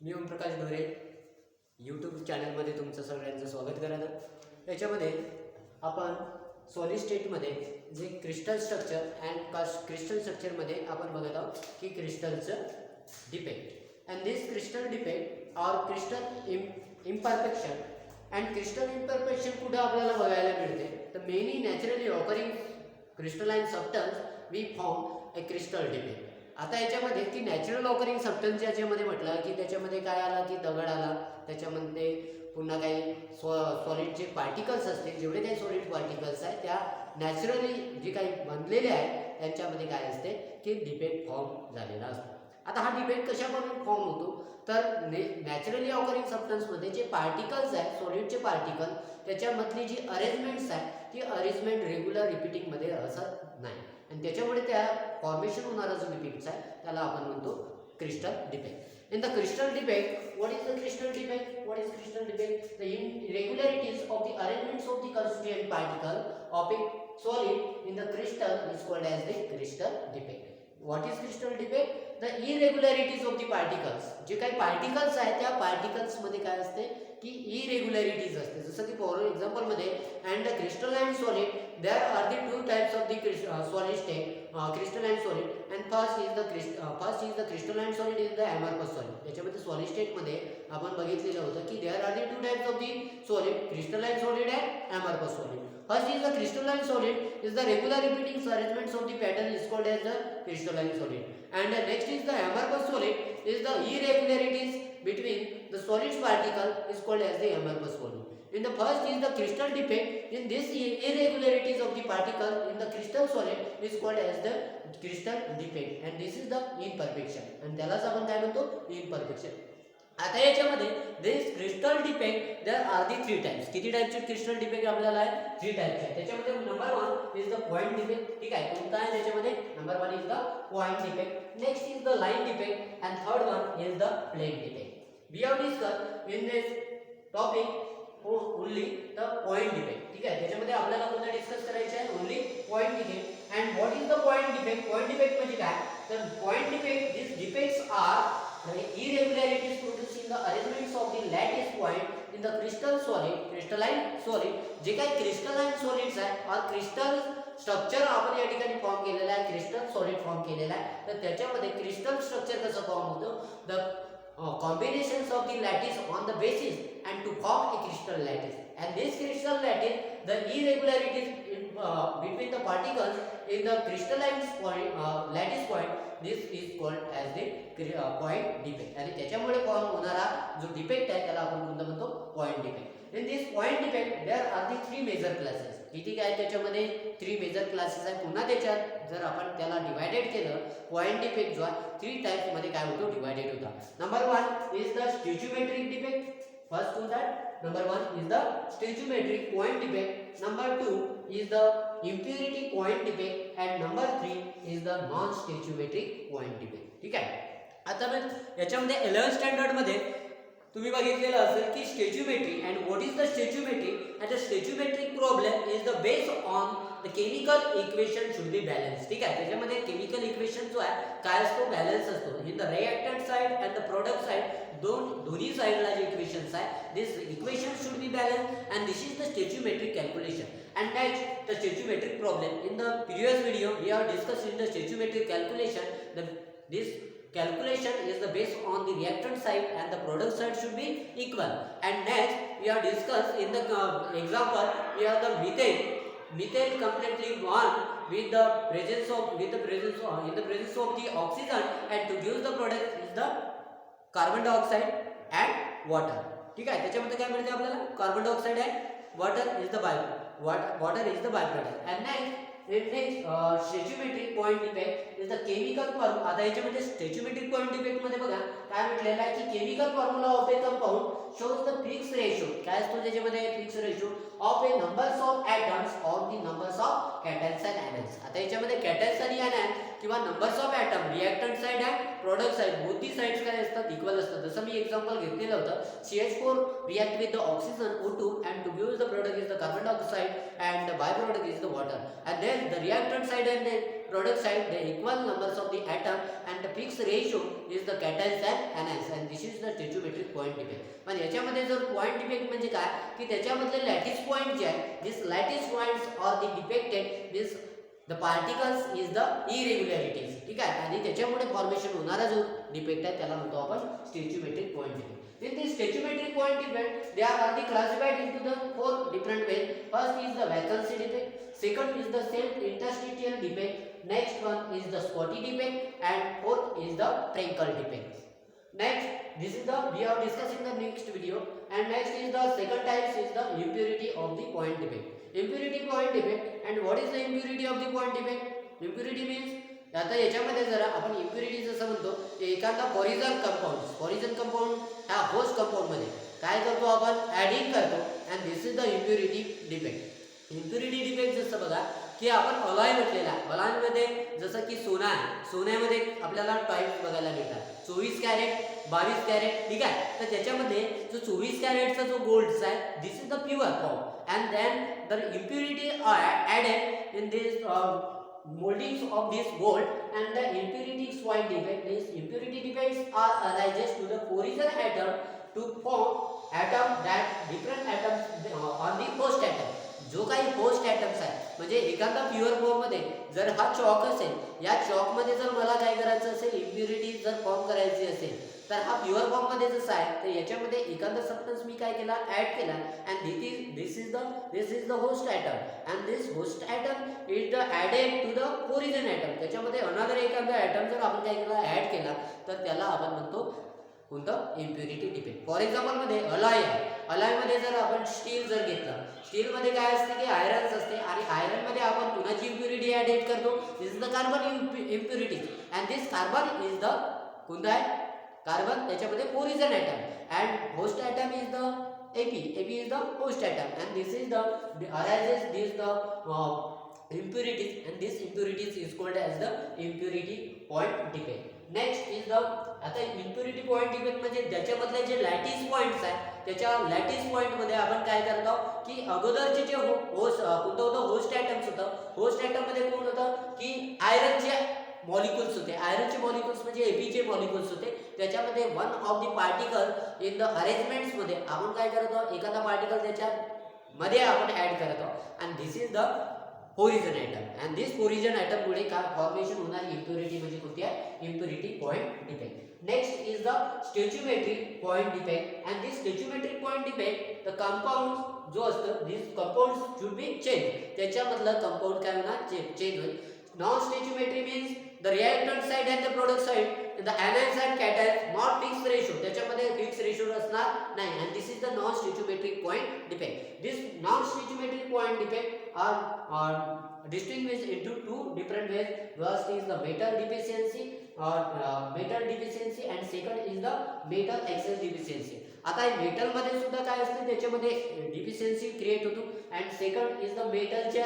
मी ओमप्रकाश ढोरे यूट्यूब चॅनलमध्ये तुमचं सगळ्यांचं स्वागत करायला. याच्यामध्ये आपण सॉलिड स्टेटमध्ये जे क्रिस्टल स्ट्रक्चर अँड क्रिस्टल स्ट्रक्चरमध्ये आपण बघत आहोत की क्रिस्टलचं defect and this crystal defect or crystal imperfection and crystal imperfection कुठं आपल्याला बघायला मिळते तर many naturally occurring crystalline substance we form a crystal defect. आता याच्यामध्ये की नॅचरल ऑकरिंग सबस्टन्स याच्यामध्ये म्हटलं की त्याच्यामध्ये काय आला की दगड आला, त्याच्यामध्ये पुन्हा काही सॉलिडचे पार्टिकल्स असतील, जेवढे काही सॉलिड पार्टिकल्स आहेत त्या नॅचरली जे काही बनलेले आहेत त्यांच्यामध्ये काय असते की डिफेक्ट फॉर्म झालेला असतो. आता हा डिफेक्ट कशापासून फॉर्म होतो तर नॅचरली ऑकरिंग सबस्टन्समध्ये जे पार्टिकल्स आहेत सॉलिडचे पार्टिकल त्याच्यामधली जी अरेंजमेंट्स आहे ती अरेंजमेंट रेग्युलर रिपीटिंगमध्ये असत नाही आणि त्याच्यामुळे त्या फॉर्मेशन होणारा जो डिफेक्ट आहे त्याला आपण म्हणतो crystal defect. In the crystal defect, what is the crystal defect? What is crystal defect? The irregularities of the arrangements of the constituent particle of a solid in the crystal is called as the crystal defect. What is crystal defect? The irregularities of the particles. जे काही particles आहेत त्या particles मध्ये काय असते की इरेग्युलरिटीज असते. जसं की फॉर एक्झाम्पल मध्ये and the crystalline solid there are the two types of the solid state crystalline solid and first is the crystalline solid is the amorphous solid. त्याच्यामध्ये सॉलिड स्टेट मध्ये आपण बघितलेलं होतं की there are the two types of the solid crystalline solid and amorphous solid. First is the crystalline solid is the regular repeating arrangements of the pattern is called as the crystalline solid, and next is the amorphous solid is the irregularities between the solid particle is called as the amorphous solid. In the first is the crystal defect. In this irregularities of the particle in the crystal solid is called as the crystal defect, and this is the imperfection, and त्यालाच आपण काय म्हणतो imperfection. आता याच्यामध्ये this crystal defect there are the three types. किती टाइपचे crystal defect आपल्याला आहे? थ्री टाइप्स आहे. त्याच्यामध्ये number 1 is the point defect. ठीक आहे, कोणता आहे त्याच्यामध्ये? Number 1 is the point defect, next is the line defect and third one is the plane defect. We have discuss in this topic only the point defect. ठीक आहे, त्याच्यामध्ये आपल्याला कोणता डिस्कस करायचे आहे? Only point defect. And what is the point defect? Point defect म्हणजे काय तर point defect this defects R irregularities produced in the arrangements of the lattice point in the crystal solid crystalline solid. जे काही crystalline solids आहे और crystal structure आपण या ठिकाणी फॉर्म केलेला आहे, crystal solid फॉर्म केलेला आहे, तर त्याच्यामध्ये crystal structure कसं फॉर्म होतं the combinations of the lattice on the basis and to form a crystal lattice, and this crystal lattice the irregularities between the particles in the crystalline point lattice point this is called as the point defect. आणि त्याच्यामुळे form होणारा जो defect आहे त्याला आपण कोणता म्हणतो? Point defect. In this point defect there are the three major classes. किती काय त्याच्यामध्ये? थ्री मेजर क्लासेस आहे. पुन्हा त्याच्यात जर आपण त्याला डिवायडेड केलं पॉइंट डिफेक्ट जो आहे थ्री टाइप्स मध्ये काय होतो? डिवायडेड होता. Number 1 is the stoichiometric defect. First to that, number 1 is the stoichiometric point defect, number 2 is the impurity point defect, and number 3 is the non stoichiometric point defect. ठीक आहे. आता मग याच्यामध्ये 11th standard मध्ये तुम्ही बघितलेलं असेल की stoichiometry and what is the stoichiometry and the stoichiometric problem is the base on the chemical equation should be balance. ठीक आहे, त्याच्यामध्ये केमिकल इक्वेशन जो आहे काय असतो? बॅलन्स असतो. In the reactant side and the product side दोन्ही साइडला जे इक्वेशन्स आहे this equation should be balance and this is the stoichiometric calculation. And next the stoichiometric problem. In the previous video we have discussed in the stoichiometric calculation this calculation is the based on the reactant side and the product side should be equal. And next we have discussed in the example we have the methane completely one with the presence of in the presence of the oxygen, and to give the product is the carbon dioxide and water. ठीक आहे, त्याच्यामध्ये काय मिळते आपल्याला? Carbon dioxide and water is the byproduct. And next stoichiometric point defect is the chemical form. आता याच्यामध्ये स्टॅच्यूमेट्रिक point defect मध्ये बघा काय म्हटलेलं आहे की chemical formula of a compound shows the fix ratio. काय असतो त्याच्यामध्ये? Fix ratio of a numbers of atoms on the numbers of cations and anions. आता याच्यामध्ये कॅटन्स आणि ॲनायन किंवा numbers of atom reactant side and product side both sides काय असतात? Equal असतात. जसं मी एक्झाम्पल घेतलेलं होतं CH4 react with the oxygen O2 and to give the product is the carbon dioxide and the byproduct is the water, and then the reactant side and the product side the equal numbers of the atom and the fixed ratio is the cations and anions and this is the stoichiometric point defect. पण याच्यामध्ये जर point defect म्हणजे काय की त्याच्यामधले lattice point जे आहे this lattice points or the defected this the particles is the irregularities. ठीक आहे, आणि त्याच्यामुळे फॉर्मेशन होणारा जो डिफेक्ट आहे त्याला म्हणतो आपण stoichiometric point defect. In this stoichiometric point defect, they are classified into the 4 different ways. First is the vacancy defect, second is the self-interstitial defect, next one is the spotty defect, and fourth is the Frenkel defect. Next, this is the we are discussing the next video, and next is the second type is the impurity of the point defect. Impurity point defect, and what is the impurity of the point defect? Impurity means आता याच्यामध्ये जरा आपण impurity जसं म्हणतो एखादा पॉरिझन compound ह्या host compound मध्ये काय करतो आपण ऍडिंग करतो and this is the impurity defect. Impurity defect जसं बघा की आपण अलॉय म्हटलेला आहे, अलॉयमध्ये जसं की सोना आहे, सोन्यामध्ये आपल्याला टाईप्स बघायला मिळतात 24 कॅरेट 22 कॅरेट. ठीक आहे, तर त्याच्यामध्ये जो 24 कॅरेटचा जो गोल्ड आहे this is the pure form and then the impurity added in this moldings of this gold and the impurity point defect. These impurity defects are arises to the origin atom to form atom that different atoms on the host atom. जो काही host atoms आहे म्हणजे एखादा pure form मध्ये जर हा chalk असेल, या चॉक मध्ये जर मला काय करायचं असेल इम्प्युरिटी जर फॉर्म करायची असेल तर हा प्युअर फॉर्म मध्ये जसा आहे तर याच्यामध्ये एखादा सबस्टन्स मी काय केला ऍड केला and this is the host atom and this host atom is the added to the origin atom. त्याच्यामध्ये अनदर एखादा ॲटम जर आपण काय केला ऍड केला तर त्याला आपण म्हणतो कोणतं इम्प्युरिटी डिफेक्ट. फॉर एक्झाम्पल मध्ये अलॉय आहे, अलॉय मध्ये जर आपण स्टील जर घेतलं, स्टील मध्ये काय असते की आयरन्स असते आणि आयरन मध्ये आपण कुणाची इम्प्युरिटी ऍड करतो this is the carbon impurity and this carbon is the कोणता आहे कार्बन त्याच्यामध्ये origin atom and host atom is the AP is the host atom and this is the arises this the impurities and this impurities is called as the impurity point defect. Next is the आता impurity point defect म्हणजे ज्याच्यामधले जे lattice points आहेत त्याच्या lattice point मध्ये आपण काय करतो की अगोदरचे जे होस्ट कोणतं होतं होस्ट ॲटम्स होतं, होस्ट ॲटम मध्ये कोण होतं की आयरनचे मॉलिक्युल्स होते, आयरनचे मॉलिक्युल्स म्हणजे एपीचे मॉलिक्युल्स होते. त्याच्यामध्ये one of the particle in the arrangements मध्ये आपण काय करतो एखादा पार्टिकल त्याच्या मध्ये आपण ऍड करतो and this is the origin atom and this origin atom मुळे काय फॉर्मेशन होणारी इम्प्युरिटी म्हणजे कोणती आहे impurity point defect. Next is the stoichiometric point defect and this stoichiometric point defect the compound जो असतं this compound should be change. त्याच्यामधलं compound काय होणार चेंज होईल. Non stoichiometry means the reactant side and the product side the anions and cations not fixed ratio त्याच्यामध्ये fix ratio असणार नाही and this is the non stoichiometric point defect. This non stoichiometric point defect are distinguished into two different ways. First is the metal deficiency and second is the metal excess deficiency. आता metal मध्ये सुद्धा काय असते त्याच्यामध्ये deficiency create होतो and second is the मेटलच्या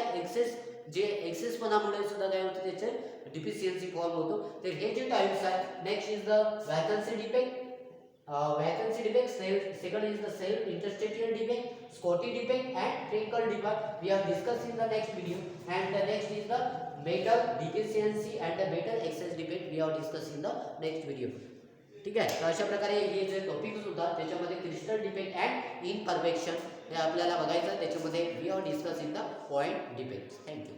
जे एक्सेसपणामुळे सुद्धा काय होतं त्याचे डिफिशियन्सी फॉर्म होतो. तर हे जे टाइप्स आहेत next is the vacancy defect second is the self interstitial defect, Scotty defect and Frenkel defect. We have discussed in the next video and the next is the metal deficiency and the metal excess defect we have discussed in the next video. ठीक आहे, तर अशा प्रकारे हे जे topic होता त्याच्यामध्ये crystal defect and imperfection हे आपल्याला बघायचं त्याच्यामध्ये we have discuss in the point defect. Thank you.